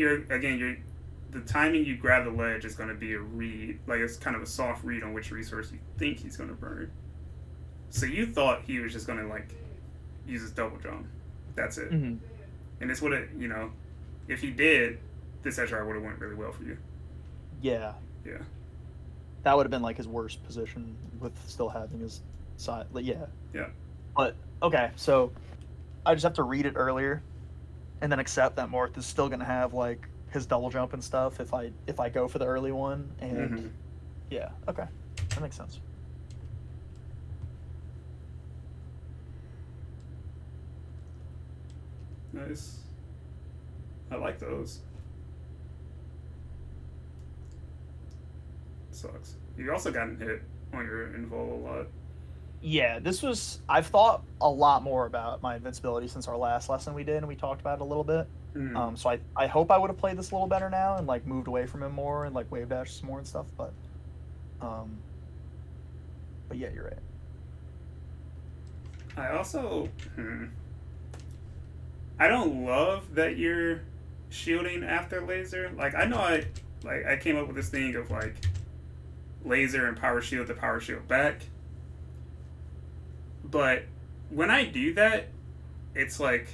the timing you grab the ledge is going to be a read. Like, it's kind of a soft read on which resource you think he's going to burn. So you thought he was just going to, like, use his double jump. That's it. Mm-hmm. And this would have, if he did, this edge guard would have went really well for you. Yeah. Yeah. That would have been, like, his worst position with still having his side. Like, yeah. Yeah. But, okay, so I just have to read it earlier and then accept that Marth is still going to have, like, his double jump and stuff if I go for the early one. And, yeah, okay. That makes sense. Nice. I like those. Sucks. You also gotten hit on your invul a lot. Yeah, I've thought a lot more about my invincibility since our last lesson we did, and we talked about it a little bit. So I hope I would have played this a little better now and, like, moved away from him more and, like, wave dashed some more and stuff, but yeah, you're right. I also, I don't love that you're shielding after laser. Like, I know I came up with this thing of, like, laser and power shield to power shield back. But when I do that, it's like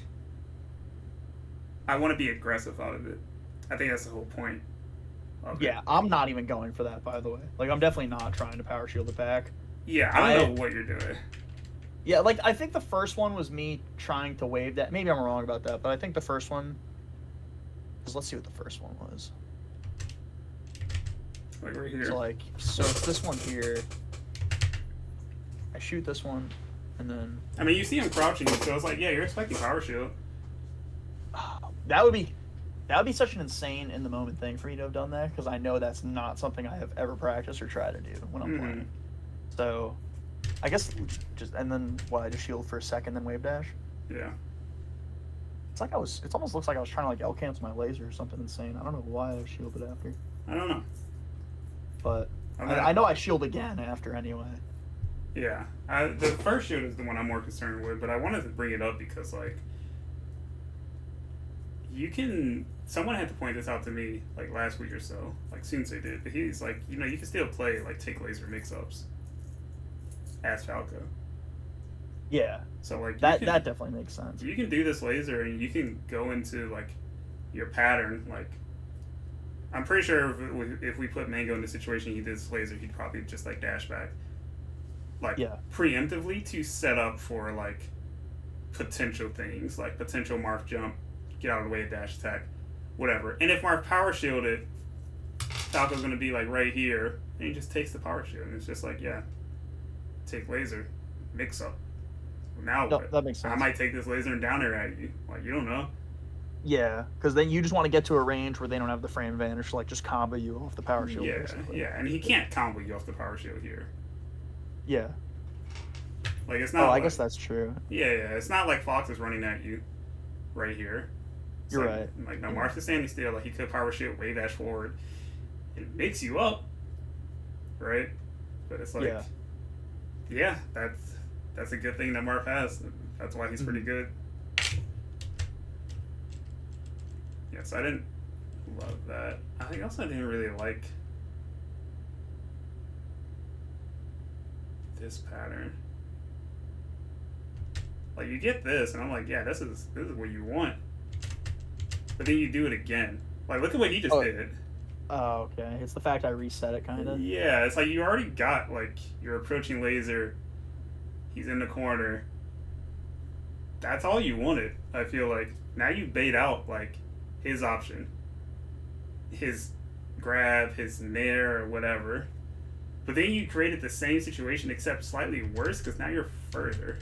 I want to be aggressive out of it. I think that's the whole point of Yeah, it. I'm not even going for that, by the way. Like, I'm definitely not trying to power shield it back. Yeah, I don't know what you're doing. Yeah, like, I think the first one was me trying to wave that. Maybe I'm wrong about that, but I think the first one... Because let's see what the first one was. Like right here. So it's this one here. I shoot this one, and then... I mean, you see him crouching, so it's like, yeah, you're expecting power shield. That would be such an insane in the moment thing for me to have done that, because I know that's not something I have ever practiced or tried to do when I'm playing. So, I guess and then I just shield for a second, then wave dash. Yeah. It almost looks like I was trying to, like, L-cancel my laser or something insane. I don't know why I shielded after. I don't know. But I know I shield again after anyway. Yeah. The first shield is the one I'm more concerned with, but I wanted to bring it up because, like, someone had to point this out to me, like, last week or so, like, Sensei did, but he's like, you can still play, like, take laser mix-ups as Falco. Yeah. So, like, that definitely makes sense. You can do this laser and you can go into, like, your pattern. Like, I'm pretty sure if we put Mango in the situation he did this laser, he'd probably just, like, dash back, like, preemptively to set up for, like, potential things, like potential Marth jump, get out of the way of dash attack, whatever. And if Marth power shielded, Falco's going to be, like, right here, and he just takes the power shield, and it's just like, yeah, take laser, mix up. Now what? That makes sense. I might take this laser and down air at you. Like, you don't know. Yeah, because then you just want to get to a range where they don't have the frame advantage to, like, just combo you off the power shield. Yeah, basically. yeah, and he can't combo you off the power shield here. Yeah. Like, it's not. I guess that's true. Yeah, it's not like Fox is running at you, right here. You're right. Like, no, Marth is standing still. Like, he could power shield, wave dash forward. It makes you up, right? But it's like, yeah, that's a good thing that Marth has. That's why he's pretty good. Yes, I didn't love that. I think also I didn't really like this pattern. Like, you get this, and I'm like, yeah, this is what you want. But then you do it again. Like, look at what he just did. Oh, okay. It's the fact I reset it, kind of. Yeah, it's like you already got, like, you're approaching laser. He's in the corner. That's all you wanted, I feel like. Now you bait out, like, his option. His grab, his nair, or whatever. But then you created the same situation except slightly worse because now you're further.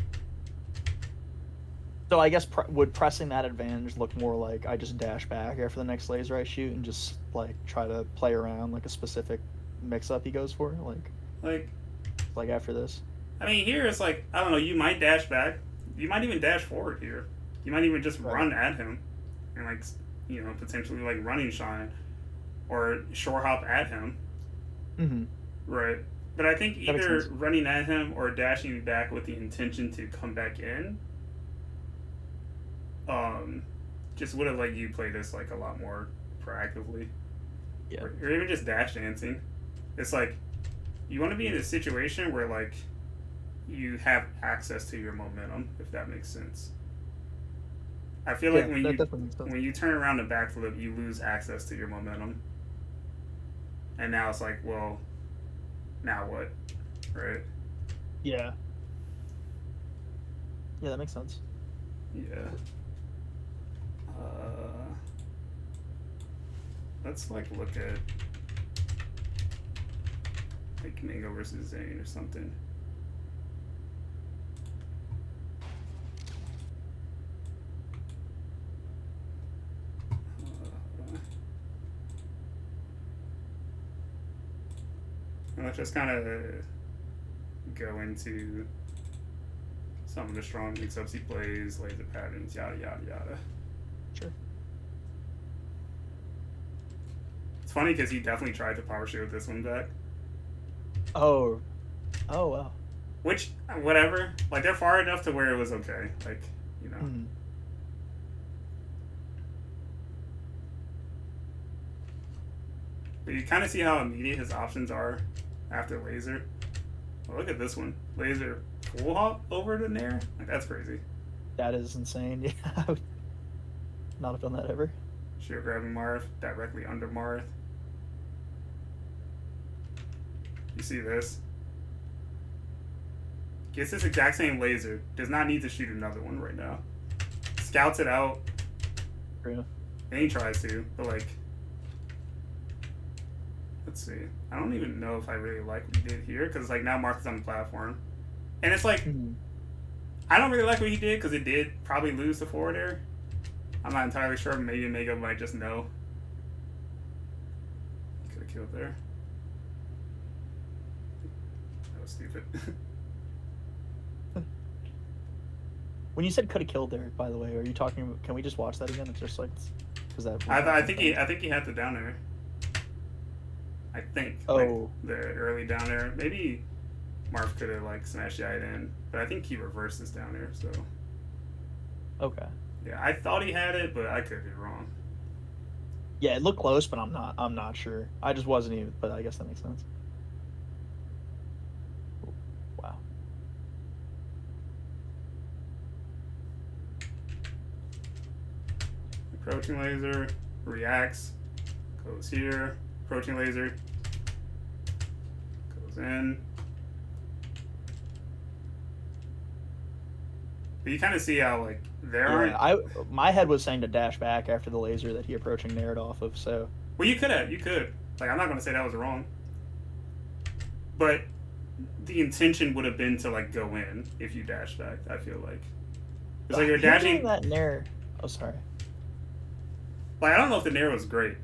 So I guess would pressing that advantage look more like I just dash back after the next laser I shoot and just, like, try to play around, like, a specific mix-up he goes for? Like after this? I mean, here it's like, I don't know, you might dash back. You might even dash forward here. You might even just run at him and, like, potentially like running shine or shore hop at him, Mm-hmm. right? But I think That makes either sense. running at him or dashing back with the intention to come back in, um, just would have let you play this like a lot more proactively, Yeah. or even just dash dancing. It's like you want to be in a situation where like you have access to your momentum, if that makes sense. I feel like Yeah, that definitely makes sense. when you turn around and backflip, you lose access to your momentum, and now it's like, well, now what, right? Yeah. Yeah, that makes sense. Yeah. Uh, let's like look at like Mango versus Zane or something. Uh, let's just kind of go into some of the strong mix-ups he plays, laser patterns, yada yada yada. Sure. It's funny because he definitely tried to power shield this one back. Oh. Oh wow. Which, whatever. Like, they're far enough to where it was okay. Like, you know. Mm-hmm. But you kind of see how immediate his options are after laser. Well, look at this one. Laser full hop over to Nair? Like, that's crazy. That is insane. Yeah, I would not have done that ever. Shield grabbing Marth directly under Marth. You see this? Gets this exact same laser. Does not need to shoot another one right now. Scouts it out. True. And he tries to, but like, let's see. I don't even know if I really like what he did here because like now Marth is on the platform, and it's like Mm-hmm. I don't really like what he did because it did probably lose the forward air. I'm not entirely sure. Maybe Mega might just know. Could have killed there. That was stupid. When you said could have killed there, by the way, are you talking? Can we just watch that again? It's just like, because that. I think he had the down air. I think. Oh. Like the early down air. Maybe Marth could have like smashed the in, but I think he reversed this down air. So. Okay. Yeah, I thought he had it, but I could be wrong. Yeah, it looked close, but I'm not sure. I just wasn't even. But I guess that makes sense. Wow. Approaching laser reacts, goes here. Approaching laser goes in. But you kind of see how like there aren't. My head was saying to dash back after the laser that he approaching nared off of. So. Well, you could have. You could. Like, I'm not going to say that was wrong. But the intention would have been to like go in if you dash back. I feel like it's like you're dashing. That nair. Oh, sorry. Like, I don't know if the nair was great,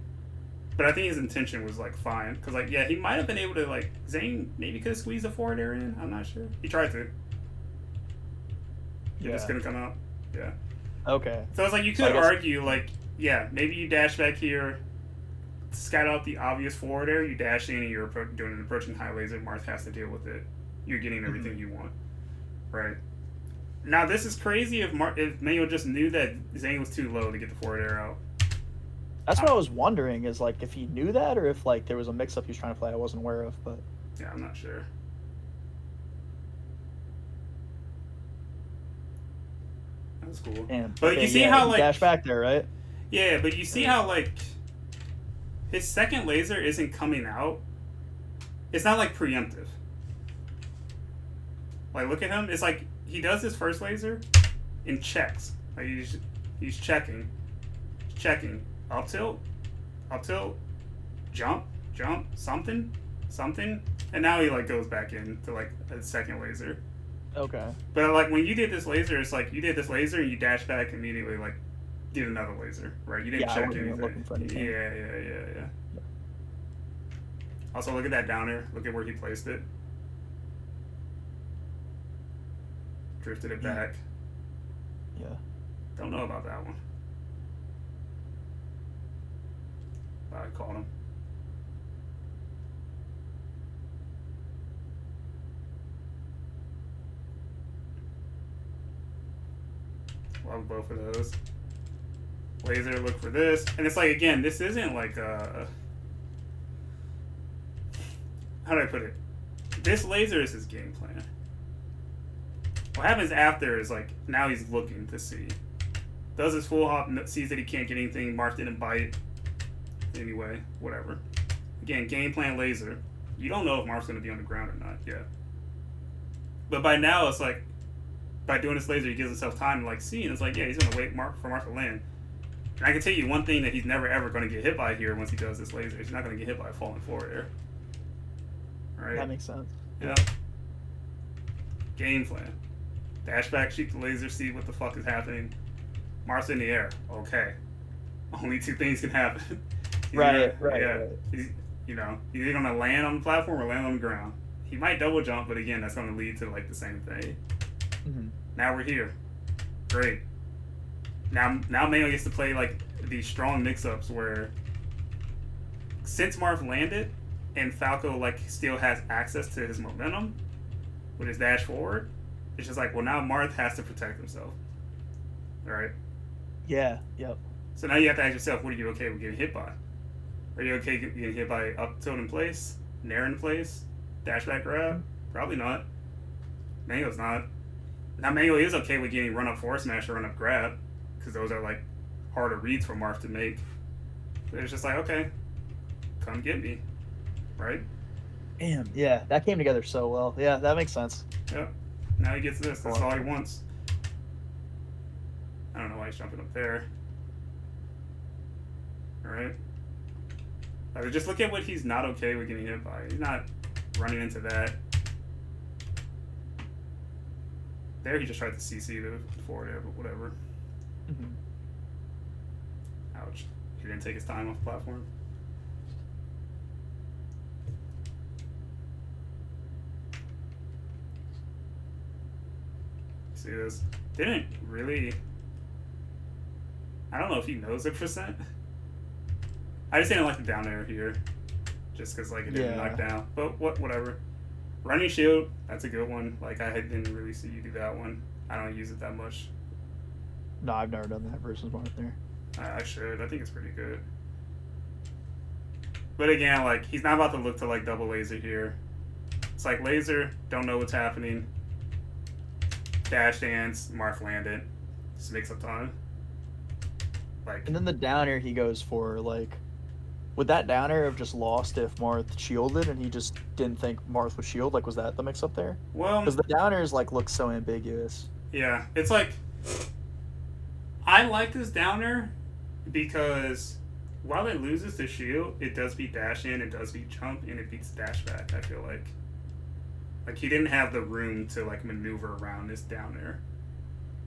but I think his intention was like fine. Cause like yeah, he might have been able to like Zane maybe could have squeezed a forward air in. I'm not sure. He tried to. It just couldn't come out. Yeah. Okay. So it's like you could argue like yeah maybe you dash back here, scout out the obvious forward air, you dash in and you're doing an approaching high laser. Marth has to deal with it. You're getting everything you want, right? Now this is crazy if Mayo just knew that Zane was too low to get the forward air out. That's what I was wondering is like if he knew that or if like there was a mix up he was trying to play I wasn't aware of, but yeah, I'm not sure. That was cool. And but you see how like dash back there, right? Yeah, but you see how like his second laser isn't coming out. It's not like preemptive. Like look at him. It's like he does his first laser and checks. Like he's checking, up tilt, jump, something, and now he like goes back into like a second laser. Okay. But like when you did this laser, it's like you did this laser and you dash back immediately, like did another laser, right? You didn't check anything. Looking for anything. Yeah. Also, look at that downer. Look at where he placed it. Drifted it back. Yeah. Don't know about that one. I called him. Love both of those. Laser, look for this. And it's like, again, this isn't like how do I put it? This laser is his game plan. What happens after is like, now he's looking to see. Does his full hop, sees that he can't get anything, Marth didn't bite. Anyway, whatever. Again, game plan laser. You don't know if Marth's going to be on the ground or not yet. But by now, it's like, by doing this laser, he gives himself time to like see, and it's like, yeah, he's going to wait for Marth to land. And I can tell you one thing that he's never ever going to get hit by here once he does this laser. He's not going to get hit by a falling forward air. Right? That makes sense. Yeah. Game plan. Dash back, shoot the laser, see what the fuck is happening. Marth's in the air. Okay. Only two things can happen. Right. He's, you know, he's either going to land on the platform or land on the ground. He might double jump, but again, that's going to lead to like the same thing. Mm-hmm. Now we're here. Great. Now Mayo gets to play like these strong mix-ups where since Marth landed and Falco like still has access to his momentum with his dash forward, it's just like, well, now Marth has to protect himself. All right. Yeah. Yep. So now you have to ask yourself, what are you okay with getting hit by? Are you okay getting hit by up tilt in place, nair in place, dash back grab? Probably not. Mango's not. Now Mango is okay with getting run up forward smash or run up grab, because those are like harder reads for Marth to make. But it's just like, okay, come get me, right? Damn. Yeah, that came together so well. Yeah, that makes sense. Yep. Now he gets this. That's all he wants. I don't know why he's jumping up there. Alright. Just look at what he's not okay with getting hit by. He's not running into that. There he just tried to CC the forward air, but whatever. Mm-hmm. Ouch. He didn't take his time off the platform. See this? Didn't really... I don't know if he knows the percent. I just didn't like the down air here. Just because like it didn't knock down. But whatever. Running shield, that's a good one. Like I didn't really see you do that one. I don't use it that much. No, I've never done that versus Marth there. I should. I think it's pretty good. But again, like he's not about to look to like double laser here. It's like laser, don't know what's happening. Dash dance, Marth landed. Just makes up time. Like, and then the down air he goes for, like, would that down air have just lost if Marth shielded and he just didn't think Marth would shield? Like, was that the mix up there? Well, because the down airs like look so ambiguous. Yeah, it's like I like this down air because while it loses the shield, it does beat dash in, it does beat jump, and it beats dash back. I feel like he didn't have the room to like maneuver around this down air.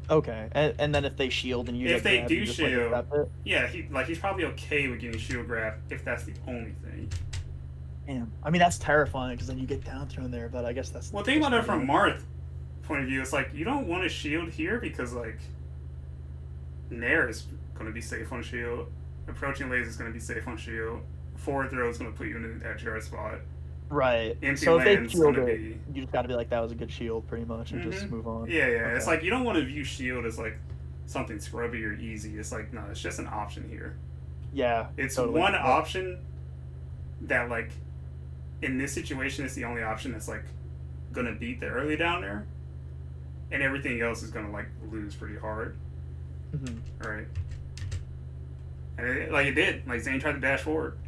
Okay, and then if they shield and you if they do just, shield, like, yeah, he's probably okay with getting shield grab if that's the only thing. Damn, I mean that's terrifying because then you get down thrown there. But I guess that's well. Think about it from Marth's point of view. It's like you don't want to shield here because like Nair is going to be safe on shield, approaching laser is going to be safe on shield, forward throw is going to put you in an edge guard spot. Right. Empty so if they land's shield gonna it, be... you just got to be like, that was a good shield, pretty much, and just move on. Yeah. Okay. It's like you don't want to view shield as like something scrubby or easy. It's like no, it's just an option here. Yeah. It's totally. one option that like in this situation it's the only option that's like gonna beat the early down there, and everything else is gonna like lose pretty hard. Mm-hmm. Right. And it did. Like Zane tried to dash forward.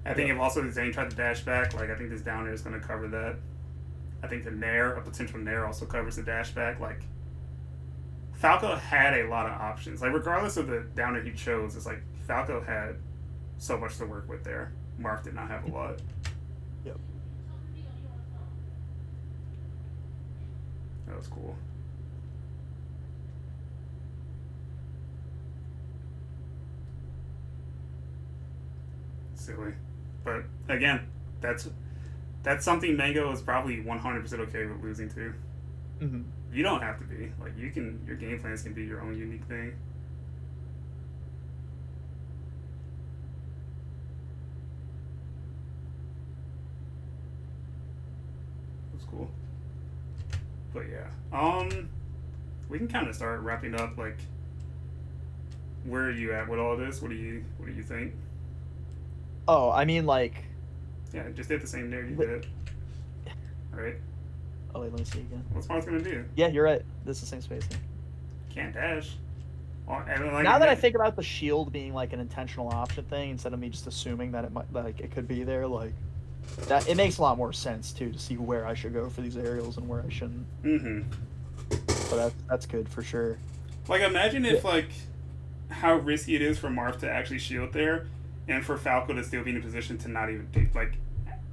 I think if also Zane tried to dash back, like I think this down air is going to cover that. I think the nair, a potential nair, also covers the dash back. Like Falco had a lot of options. Like regardless of the down air he chose, it's like Falco had so much to work with there. Marth did not have a lot. Yep. That was cool. Silly. But again, that's something Mango is probably 100% okay with losing to. Mm-hmm. You don't have to be. Like your game plans can be your own unique thing. cool. But yeah, we can kind of start wrapping up. Like, where are you at with all this? What do you think? Oh, I mean, like, Yeah, just hit the same there you did. Right? oh wait, let me see again. What's Mars gonna do? Yeah, you're right. This is the same spacing. Can't dash. And like, Now that I think about the shield being like an intentional option thing instead of me just assuming that it might, like, it could be there, like that, it makes a lot more sense too to see where I should go for these aerials and where I shouldn't. Mm-hmm. So that's good for sure. Like, imagine if like how risky it is for Marth to actually shield there, and for Falco to still be in a position to not even do, like,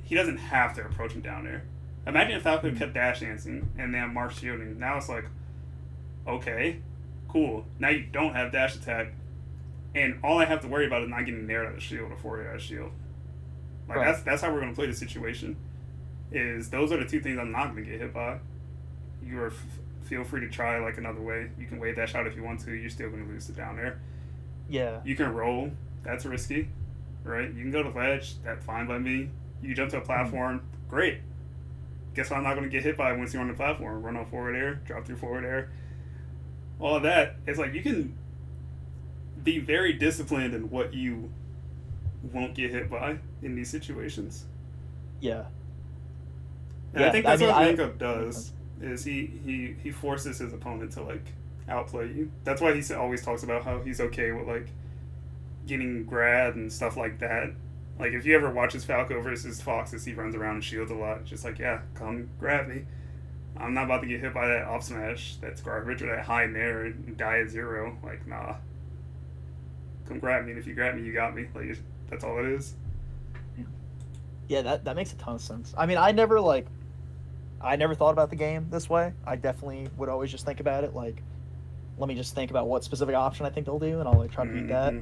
he doesn't have to approach him down there. Imagine if Falco kept dash dancing and then Marth shielding. Now it's like, okay, cool. Now you don't have dash attack, and all I have to worry about is not getting nailed out of shield or forward out of shield. Like, Right. that's how we're gonna play the situation. Is those are the two things I'm not gonna get hit by. You are feel free to try like another way. You can wave dash out if you want to. You're still gonna lose it down there. Yeah. You can roll. That's risky, right? You can go to ledge. That's fine by me. You jump to a platform. Great. Guess what? I'm not gonna get hit by once you're on the platform. Run on forward air. Drop through forward air. All of that. It's like you can be very disciplined in what you won't get hit by in these situations. Yeah. And I Yeah, think I that's mean, what I- Makeup does. Is he forces his opponent to like outplay you. That's why he always talks about how he's okay with like getting grabbed and stuff like that. Like, if you ever watches Falco versus Foxes, he runs around and shields a lot. Just like, yeah, come grab me. I'm not about to get hit by that off smash that's garbage or that high nair and die at 0. Like, nah. Come grab me, and if you grab me, you got me. Like, that's all it is. Yeah, that makes a ton of sense. I mean, I never thought about the game this way. I definitely would always just think about it like, let me just think about what specific option I think they'll do, and I'll like try to beat that.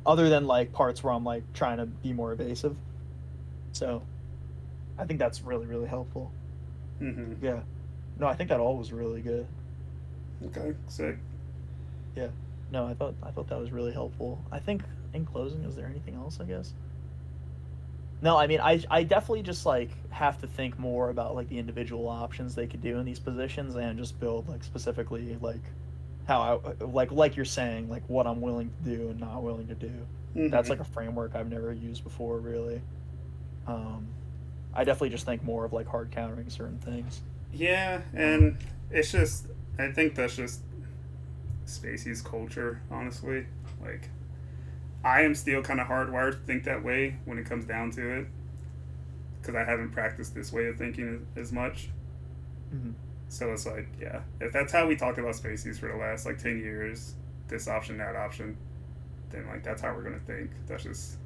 Other than like parts where I'm like trying to be more evasive. So, I think that's really, really helpful. Mm-hmm. Yeah. No, I think that all was really good. Okay, sick. Yeah. No, I thought that was really helpful. I think in closing, is there anything else? I guess. No, I mean, I definitely just like have to think more about like the individual options they could do in these positions and just build like specifically like how I like you're saying like what I'm willing to do and not willing to do. Mm-hmm. That's like a framework I've never used before really. I definitely just think more of like hard countering certain things. Yeah, and it's just, I think that's just Spacey's culture, honestly. Like, I am still kind of hardwired to think that way when it comes down to it, because I haven't practiced this way of thinking as much. Mm-hmm. So it's like, yeah, if that's how we talked about Spacey's for the last like 10 years, this option, that option, then like that's how we're gonna think. That's just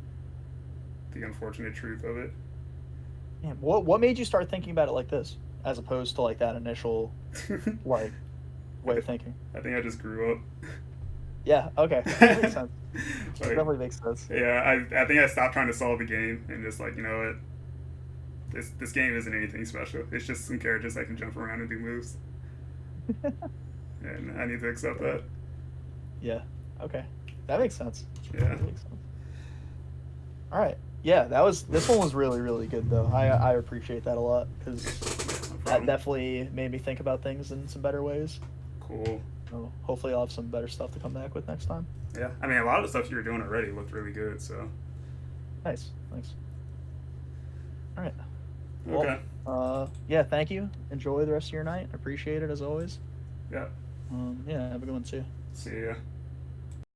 the unfortunate truth of it. Yeah, what made you start thinking about it like this, as opposed to like that initial like way of thinking? I think I just grew up. Yeah. Okay. That makes sense. Like, Definitely makes sense. yeah, I think I stopped trying to solve the game and just like, you know what, this game isn't anything special. It's just some characters that can jump around and do moves, and I need to accept that. Yeah. Okay. That makes sense. Yeah. That makes sense. All right. Yeah, this one was really, really good though. I appreciate that a lot because No that problem. definitely made me think about things in some better ways. Cool. So hopefully I'll have some better stuff to come back with next time. Yeah, I mean, a lot of the stuff you were doing already looked really good. So. Nice. Thanks. All right. Okay. Well, yeah, thank you. Enjoy the rest of your night. Appreciate it as always. Yeah. Yeah, have a good one too. See ya.